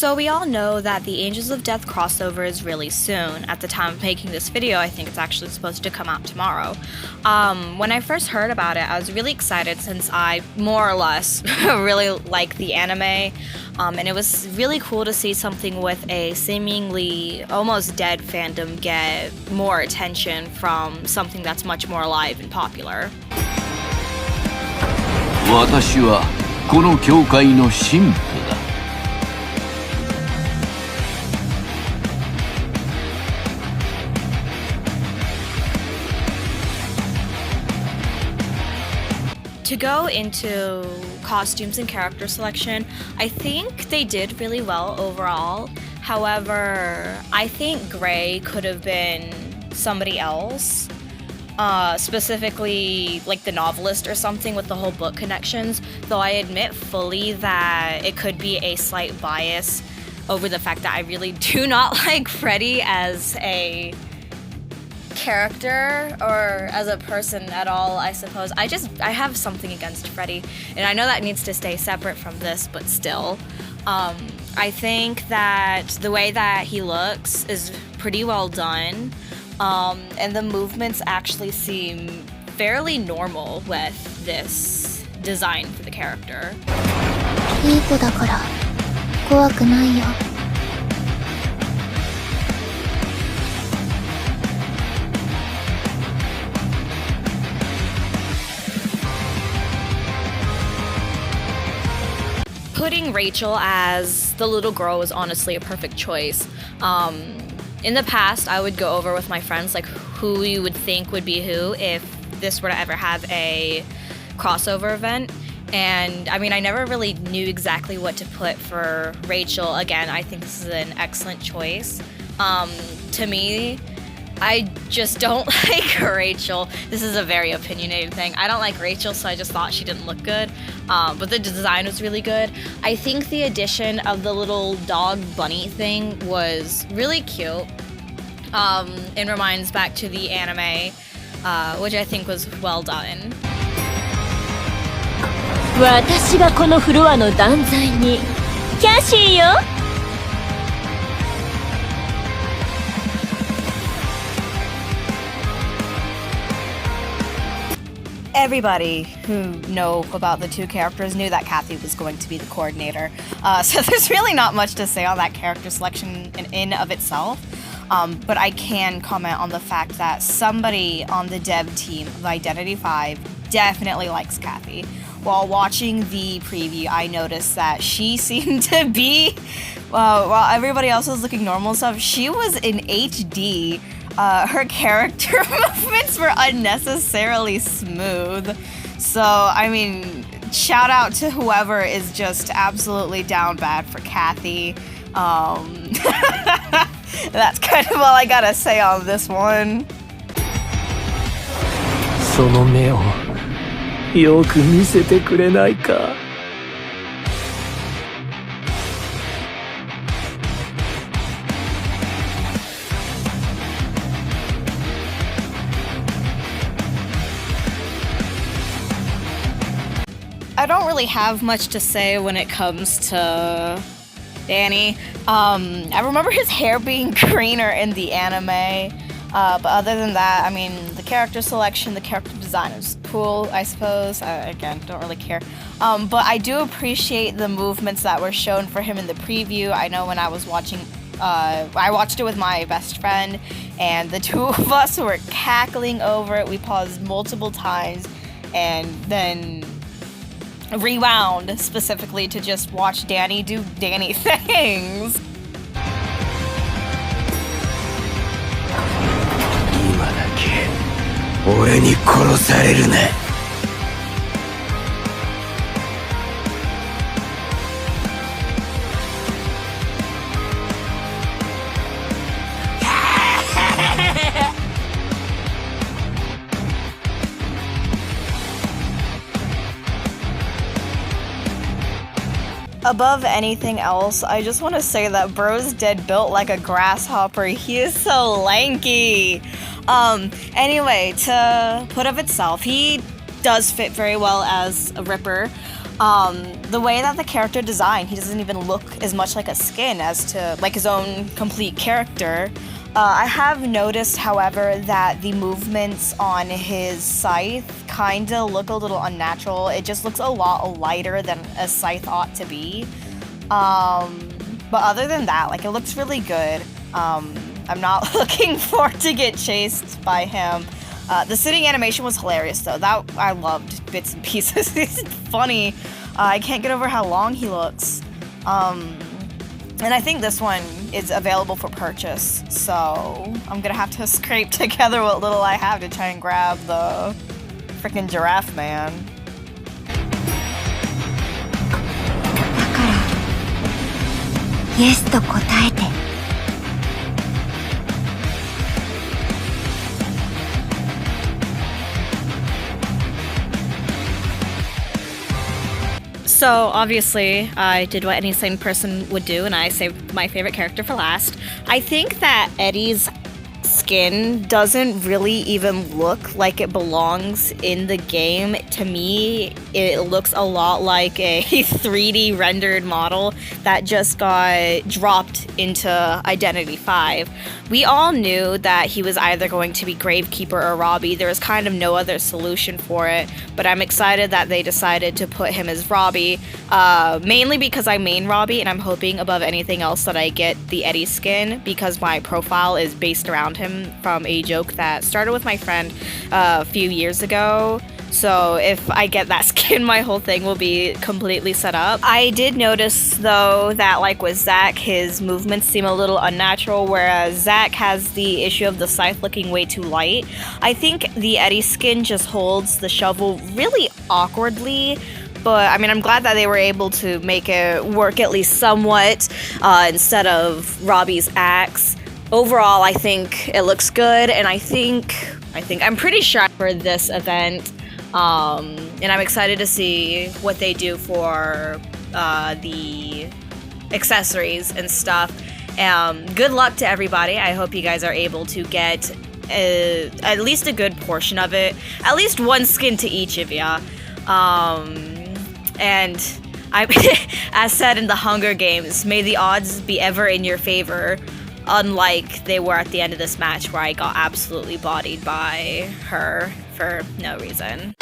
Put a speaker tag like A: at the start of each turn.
A: So we all know that the Angels of Death crossover is really soon. At the time of making this video, I think it's actually supposed to come out tomorrow. When I first heard about it, I was really excited since I, more or less, really like the anime. And it was really cool to see something with a seemingly almost dead fandom get more attention from something that's much more alive and popular.
B: 私はこの教会の神父だ。
A: To go into costumes and character selection, I think they did really well overall. However, I think Gray could have been somebody else, specifically like the novelist or something with the whole book connections, though I admit fully that it could be a slight bias over the fact that I really do not like Freddy as a character or as a person at all, I suppose. I have something against Freddy, and I know that needs to stay separate from this, but still. I think that the way that he looks is pretty well done, and the movements actually seem fairly normal with this design for the character.
C: いい子だから怖くないよ。
A: Putting Rachel as the little girl was honestly a perfect choice. In the past, I would go over with my friends like who you would think would be who if this were to ever have a crossover event. And I mean, I never really knew exactly what to put for Rachel. Again, I think this is an excellent choice. To me, I just don't like Rachel. This is a very opinionated thing. I don't like Rachel, so I just thought she didn't look good. But the design was really good. I think the addition of the little dog bunny thing was really cute. It reminds back to the anime, which I think was well done.
D: 私がこのフロアの断罪にキャシーよ。
A: Everybody who know about the two characters knew that Kathy was going to be the coordinator. So there's really not much to say on that character selection in of itself. But I can comment on the fact that somebody on the dev team of Identity 5 definitely likes Kathy. While watching the preview, I noticed that she seemed to be, while everybody else was looking normal and stuff, she was in HD. Her character movements were unnecessarily smooth. So, I mean, shout out to whoever is just absolutely down bad for Kathy. That's kind of all I gotta say on this one.
E: その目をよく見せてくれないか。
A: I don't really have much to say when it comes to Danny. I remember his hair being greener in the anime, but other than that, I mean, the character selection, the character design is cool, I suppose. Again, don't really care. But I do appreciate the movements that were shown for him in the preview. I know when I was watching, I watched it with my best friend, and the two of us were cackling over it. We paused multiple times, and then rewound specifically to just watch Danny do Danny things.
E: 今だけ俺に殺されるな。
A: Above anything else, I just want to say that Bro's dead built like a grasshopper. He is so lanky. Anyway, to put of itself, he does fit very well as a Ripper. The way that the character designed, he doesn't even look as much like a skin as to like his own complete character. I have noticed, however, that the movements on his scythe kinda look a little unnatural. It just looks a lot lighter than a scythe ought to be. But other than that, like, it looks really good. I'm not looking forward to get chased by him. The sitting animation was hilarious, though. That I loved bits and pieces. It's funny. I can't get over how long he looks. And I think this one is available for purchase, so I'm gonna have to scrape together what little I have to try and grab the freaking giraffe man.
C: イエスと答えて。
A: So obviously, I did what any sane person would do, and I saved my favorite character for last. I think that Eddie's skin doesn't really even look like it belongs in the game. To me, it looks a lot like a 3D rendered model that just got dropped into Identity 5. We all knew that he was either going to be Gravekeeper or Robbie. There was kind of no other solution for it, but I'm excited that they decided to put him as Robbie, mainly because I main Robbie, and I'm hoping above anything else that I get the Eddie skin, because my profile is based around him from a joke that started with my friend a few years ago. So if I get that skin, my whole thing will be completely set up. I did notice, though, that like with Zach, his movements seem a little unnatural, whereas Zach has the issue of the scythe looking way too light. I think the Eddie skin just holds the shovel really awkwardly. But I mean, I'm glad that they were able to make it work at least somewhat instead of Robbie's axe. Overall, I think it looks good, and I'm pretty sure for this event. And I'm excited to see what they do for the accessories and stuff. Good luck to everybody. I hope you guys are able to get at least a good portion of it. At least one skin to each of ya. And I, as said in the Hunger Games, may the odds be ever in your favor. Unlike they were at the end of this match where I got absolutely bodied by her for no reason.